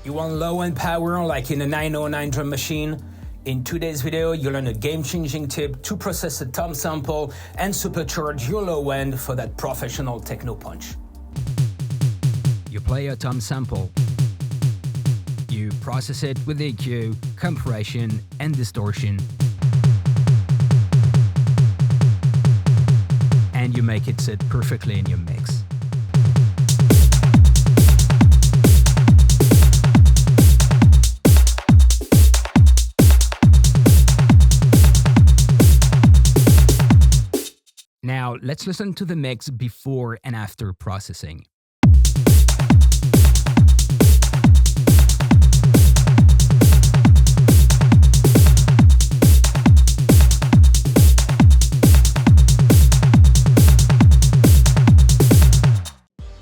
You want low-end power like in a 909 drum machine? In today's video, you'll learn a game-changing tip to process a tom sample and supercharge your low end for that professional techno punch. You play a tom sample. You process it with EQ, compression, and distortion. And you make it sit perfectly in your mix. Now, let's listen to the mix before and after processing.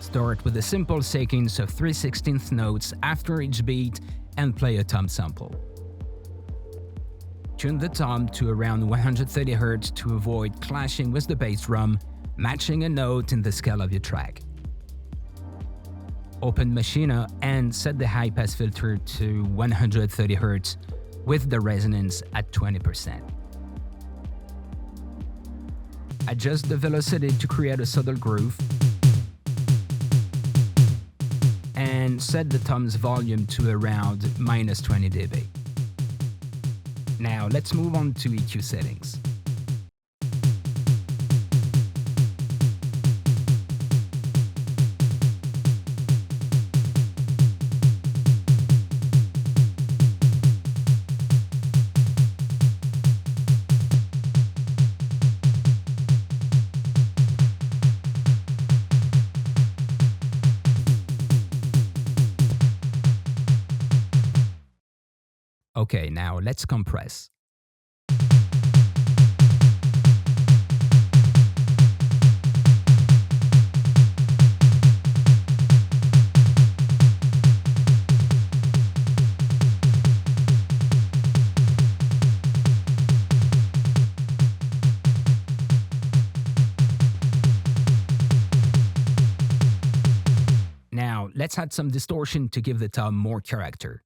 Start with a simple sequence of 3/16 notes after each beat and play a tom sample. Tune the tom to around 130 Hz to avoid clashing with the bass drum, matching a note in the scale of your track. Open Maschine and set the high-pass filter to 130 Hz with the resonance at 20%. Adjust the velocity to create a subtle groove and set the tom's volume to around -20 dB. Now let's move on to EQ settings. Okay, now let's compress. Now, let's add some distortion to give the tom more character.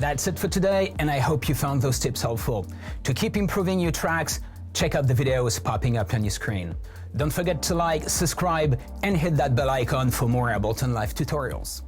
That's it for today, and I hope you found those tips helpful. To keep improving your tracks, check out the videos popping up on your screen. Don't forget to like, subscribe, and hit that bell icon for more Ableton Live tutorials.